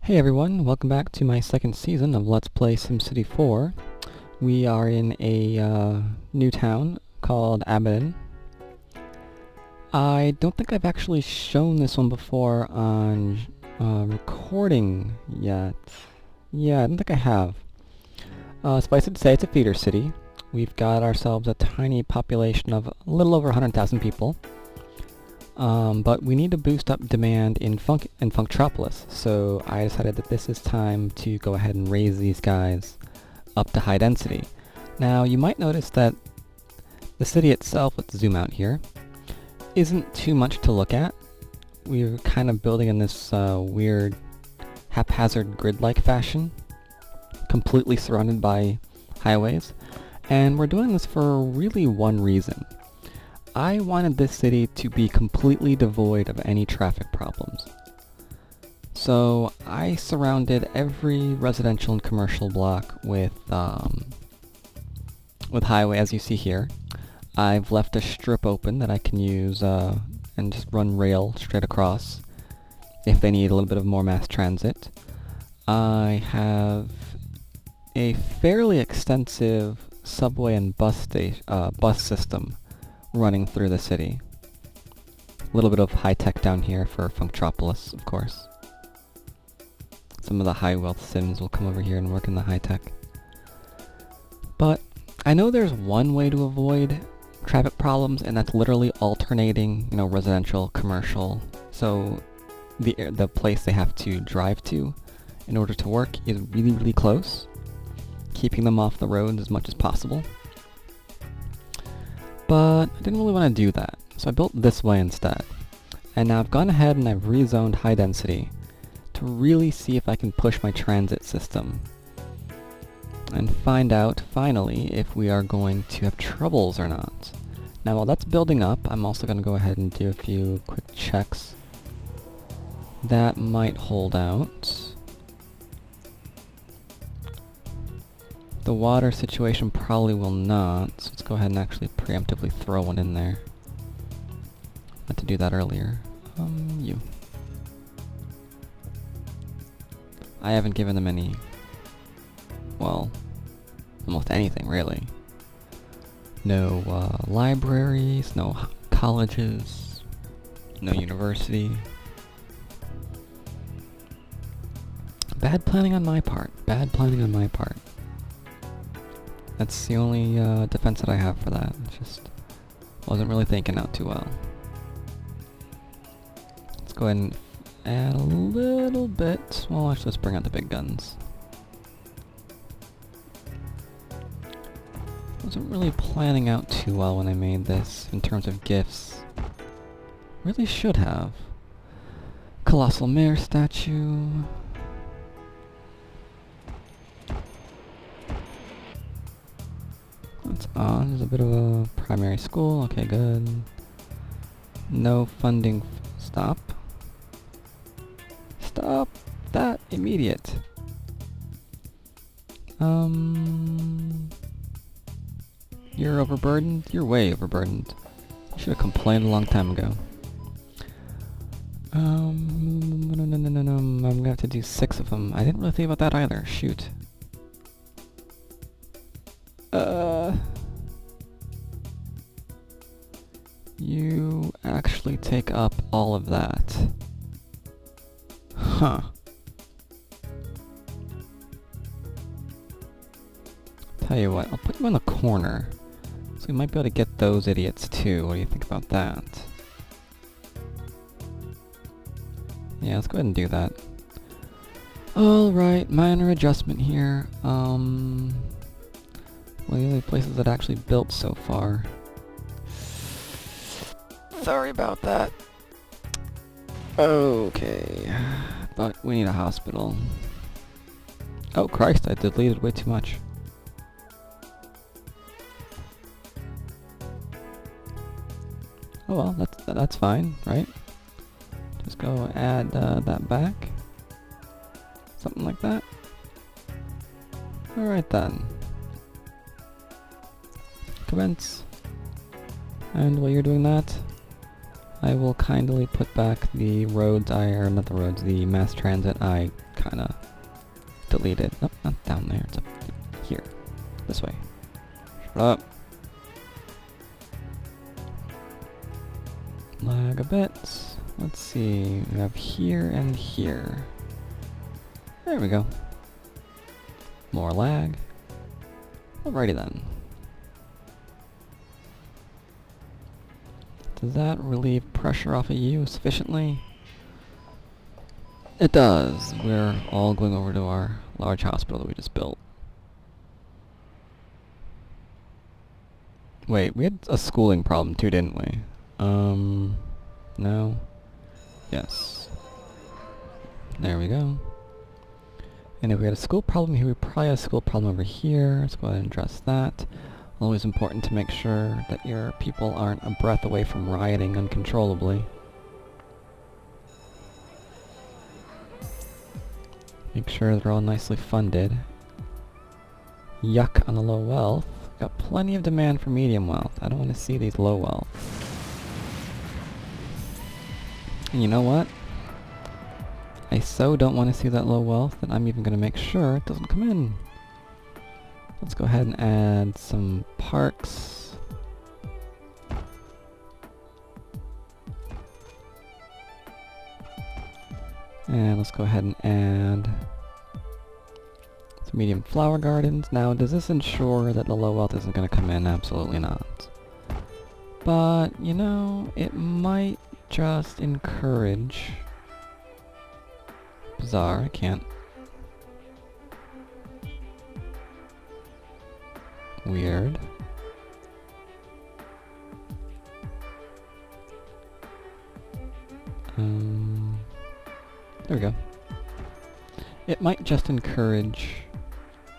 Hey everyone, welcome back to my second season of Let's Play SimCity 4. We are in a new town called Abaddon. I don't think I've actually shown this one before on recording yet. Yeah, I don't think I have. Suffice it to say, it's a feeder city. We've got ourselves a tiny population of a little over 100,000 people. But we need to boost up demand in Funktropolis, so I decided that this is time to go ahead and raise these guys up to high density. Now, you might notice that the city itself, let's zoom out here, isn't too much to look at. We're kind of building in this weird haphazard grid-like fashion, completely surrounded by highways, and we're doing this for really one reason. I wanted this city to be completely devoid of any traffic problems. So I surrounded every residential and commercial block with highway, as you see here. I've left a strip open that I can use and just run rail straight across if they need a little bit of more mass transit. I have a fairly extensive subway and bus system running through the city. A little bit of high-tech down here for Funktropolis, of course. Some of the high-wealth sims will come over here and work in the high-tech. But I know there's one way to avoid traffic problems, and that's literally alternating, residential, commercial. So the place they have to drive to in order to work is really, really close, keeping them off the roads as much as possible. But I didn't really want to do that, so I built this way instead. And now I've gone ahead and I've rezoned high density to really see if I can push my transit system and find out, finally, if we are going to have troubles or not. Now while that's building up, I'm also going to go ahead and do a few quick checks that might hold out. The water situation probably will not, so let's go ahead and actually preemptively throw one in there. I meant to do that earlier. You. I haven't given them any, well, almost anything really. No libraries, no colleges, no university. Bad planning on my part. Bad planning on my part. That's the only defense that I have for that. It just wasn't really thinking out too well. Let's go ahead and add a little bit. Well, actually, let's bring out the big guns. Wasn't really planning out too well when I made this in terms of gifts. Really should have. Colossal Mare statue. That's on. There's a bit of a primary school. Okay, good. No funding. Stop. Stop that immediate. You're overburdened? You're way overburdened. You should have complained a long time ago. No, I'm gonna have to do 6 of them. I didn't really think about that either. Shoot. You actually take up all of that. Huh. Tell you what, I'll put you in the corner. So we might be able to get those idiots too. What do you think about that? Yeah, let's go ahead and do that. Alright, minor adjustment here. Well, the only places that actually built so far. Sorry about that. Okay. But we need a hospital. Oh Christ, I deleted way too much. Oh well, that's fine, right? Just go add that back. Something like that. Alright then. Commence. And while you're doing that, I will kindly put back the roads or not the roads, the mass transit I kinda deleted. Nope, not down there, it's up here. This way. Shut up. Lag a bit. Let's see, we have here and here. There we go. More lag. Alrighty then. Does that relieve pressure off of you sufficiently? It does. We're all going over to our large hospital that we just built. Wait, we had a schooling problem too, didn't we? No. Yes. There we go. And if we had a school problem here, we probably have a school problem over here. Let's go ahead and address that. Always important to make sure that your people aren't a breath away from rioting uncontrollably. Make sure they're all nicely funded. Yuck on the low wealth. Got plenty of demand for medium wealth. I don't want to see these low wealth. And you know what? I so don't want to see that low wealth that I'm even going to make sure it doesn't come in. Let's go ahead and add some parks. And let's go ahead and add some medium flower gardens. Now, does this ensure that the low wealth isn't going to come in? Absolutely not. But, you know, it might just encourage... Bizarre, I can't. Weird. There we go. It might just encourage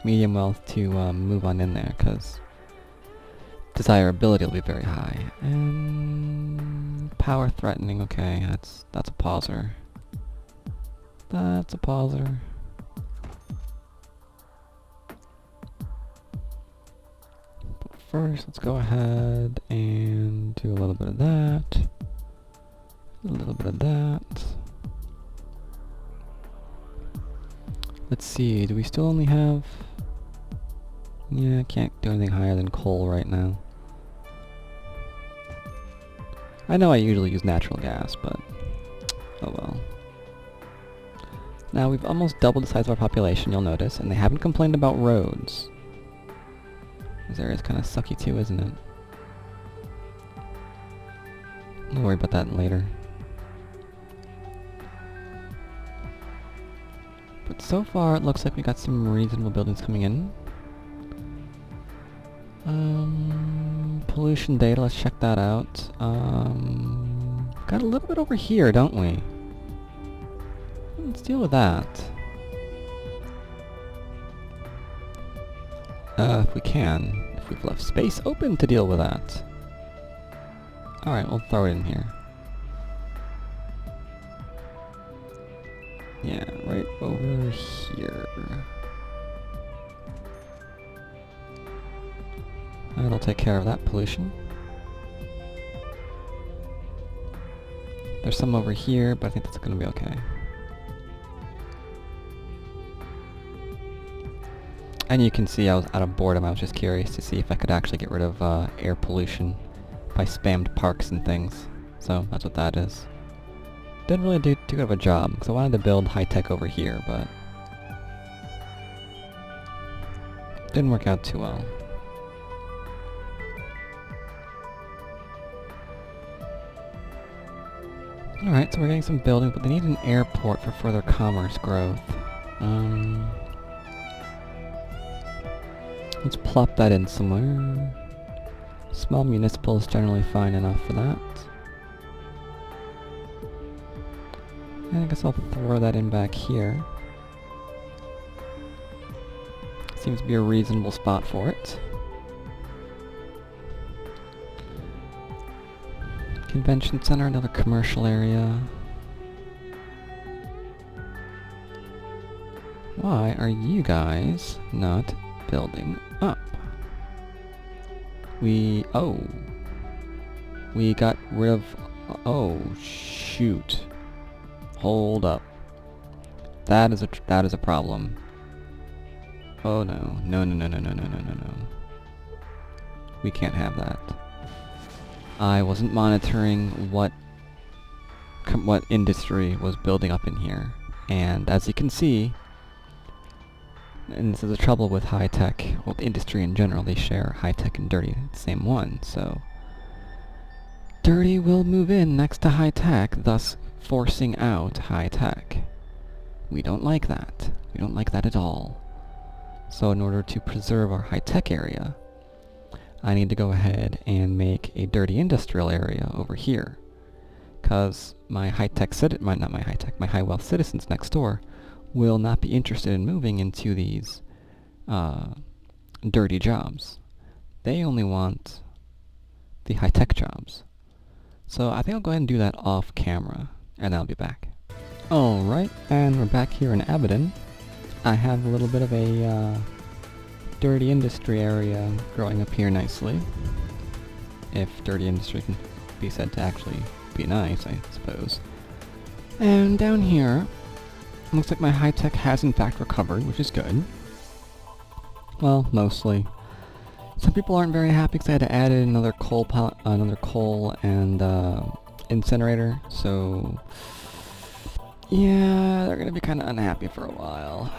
medium wealth to move on in there, because desirability will be very high. And power threatening, okay, that's a pauser. That's a pauser. But first, let's go ahead and do a little bit of that. A little bit of that. Let's see, do we still only have... Yeah, I can't do anything higher than coal right now. I know I usually use natural gas, but... oh well. Now, we've almost doubled the size of our population, you'll notice, and they haven't complained about roads. This area's kind of sucky too, isn't it? Don't worry about that later. But so far, it looks like we got some reasonable buildings coming in. Pollution data, let's check that out. Got a little bit over here, don't we? Let's deal with that. If we can. If we've left space open to deal with that. Alright, we'll throw it in here. Yeah, right over here. That'll take care of that pollution. There's some over here, but I think that's gonna be okay. And you can see I was out of boredom. I was just curious to see if I could actually get rid of air pollution by spammed parks and things. So that's what that is. Didn't really do too good of a job, because I wanted to build high-tech over here, but... didn't work out too well. Alright, so we're getting some buildings, but they need an airport for further commerce growth. Let's plop that in somewhere. Small municipal is generally fine enough for that. And I guess I'll throw that in back here. Seems to be a reasonable spot for it. Convention center, another commercial area. Why are you guys not building up? We got rid of Oh, shoot. Hold up. That is a problem. Oh no. No, no, no, no, no, no, no, no, no. We can't have that. I wasn't monitoring what industry was building up in here. And as you can see, and this is the trouble with high-tech, well, the industry in general, they share high-tech and dirty, the same one, so dirty will move in next to high-tech, thus forcing out high-tech. We don't like that. We don't like that at all. So in order to preserve our high-tech area, I need to go ahead and make a dirty industrial area over here. Because my my high-wealth citizens next door will not be interested in moving into these dirty jobs. They only want the high-tech jobs. So I think I'll go ahead and do that off camera, and I'll be back. Alright, and we're back here in Abaddon. I have a little bit of a dirty industry area growing up here nicely. If dirty industry can be said to actually be nice, I suppose. And down here, looks like my high-tech has in fact recovered, which is good. Well, mostly. Some people aren't very happy because I had to add in another coal and incinerator, so yeah, they're gonna be kind of unhappy for a while.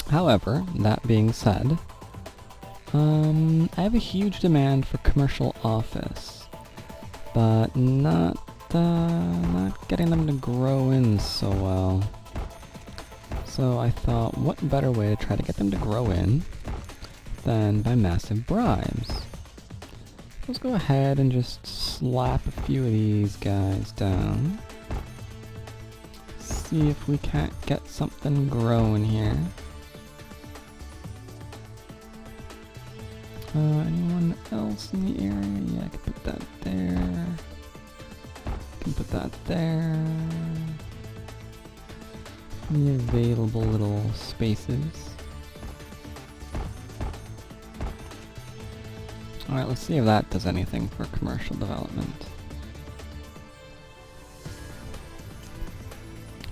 However, that being said, I have a huge demand for commercial office, but not getting them to grow in so well. So I thought, what better way to try to get them to grow in than by massive bribes? Let's go ahead and just slap a few of these guys down. See if we can't get something growing here. Anyone else in the area? Yeah, I can put that there. Can put that there. The available little spaces. Alright, let's see if that does anything for commercial development.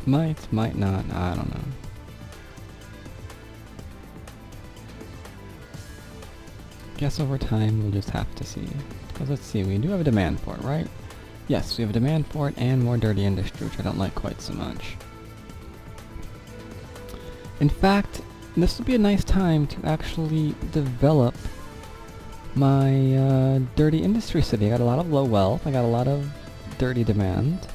Might not, I don't know. Guess over time we'll just have to see. Because let's see, we do have a demand for it, right? Yes, we have a demand for it and more dirty industry, which I don't like quite so much. In fact, this would be a nice time to actually develop my dirty industry city. I got a lot of low wealth, I got a lot of dirty demand.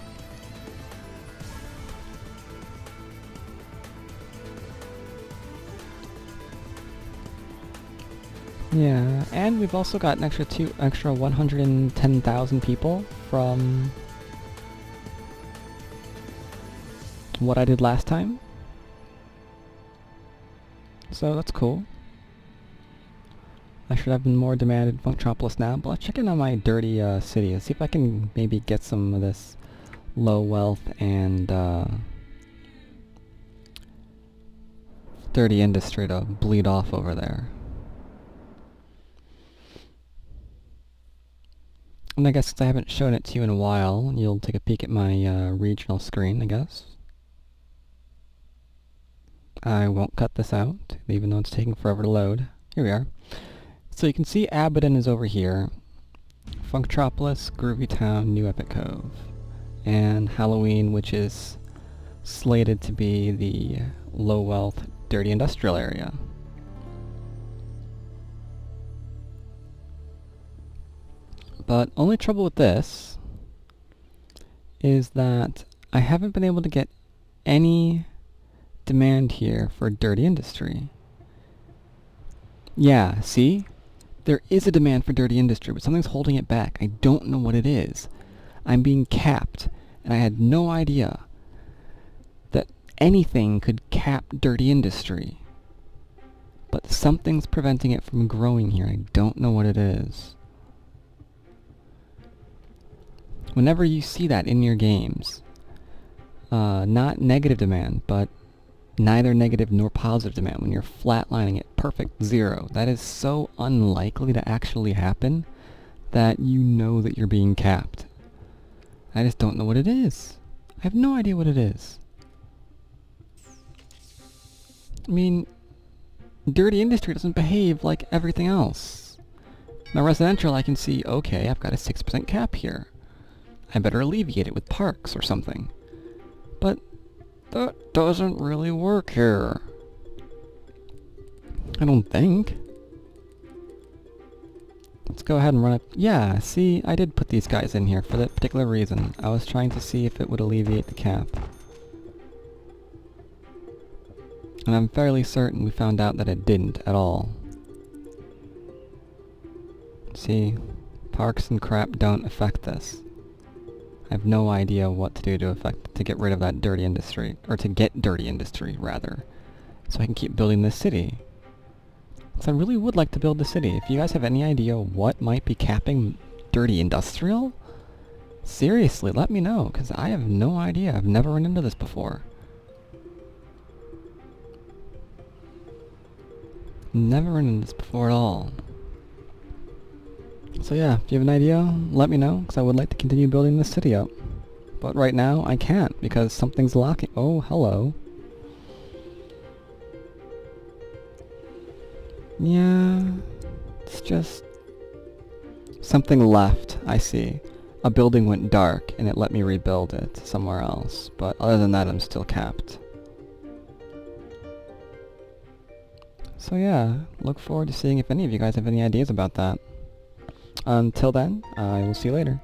Yeah, and we've also got an extra 110,000 people from what I did last time. So that's cool. I should have been more demanded Funktropolis now, but let's check in on my dirty city and see if I can maybe get some of this low wealth and dirty industry to bleed off over there. And I guess since I haven't shown it to you in a while, you'll take a peek at my regional screen, I guess. I won't cut this out, even though it's taking forever to load. Here we are. So you can see Abaddon is over here. Funktropolis, Groovy Town, New Epic Cove. And Halloween, which is slated to be the low wealth, dirty industrial area. But only trouble with this is that I haven't been able to get any demand here for dirty industry. Yeah, see? There is a demand for dirty industry, but something's holding it back. I don't know what it is. I'm being capped, and I had no idea that anything could cap dirty industry. But something's preventing it from growing here. I don't know what it is. Whenever you see that in your games, not negative demand, but neither negative nor positive demand, when you're flatlining at perfect zero, that is so unlikely to actually happen that you know that you're being capped. I just don't know what it is. I have no idea what it is. I mean, dirty industry doesn't behave like everything else. Now residential, I can see, okay, I've got a 6% cap here. I better alleviate it with parks or something. But that doesn't really work here. I don't think. Let's go ahead and run it. Yeah, see, I did put these guys in here for that particular reason. I was trying to see if it would alleviate the cap. And I'm fairly certain we found out that it didn't at all. See, parks and crap don't affect this. I have no idea what to do to get rid of that dirty industry, or to get dirty industry, rather, so I can keep building this city. So I really would like to build the city. If you guys have any idea what might be capping dirty industrial, seriously, let me know, because I have no idea. I've never run into this before. Never run into this before at all. So yeah, if you have an idea, let me know, because I would like to continue building this city up. But right now, I can't, because something's locking. Oh, hello. Yeah, it's just... something left, I see. A building went dark, and it let me rebuild it somewhere else. But other than that, I'm still capped. So yeah, look forward to seeing if any of you guys have any ideas about that. Until then, I will see you later.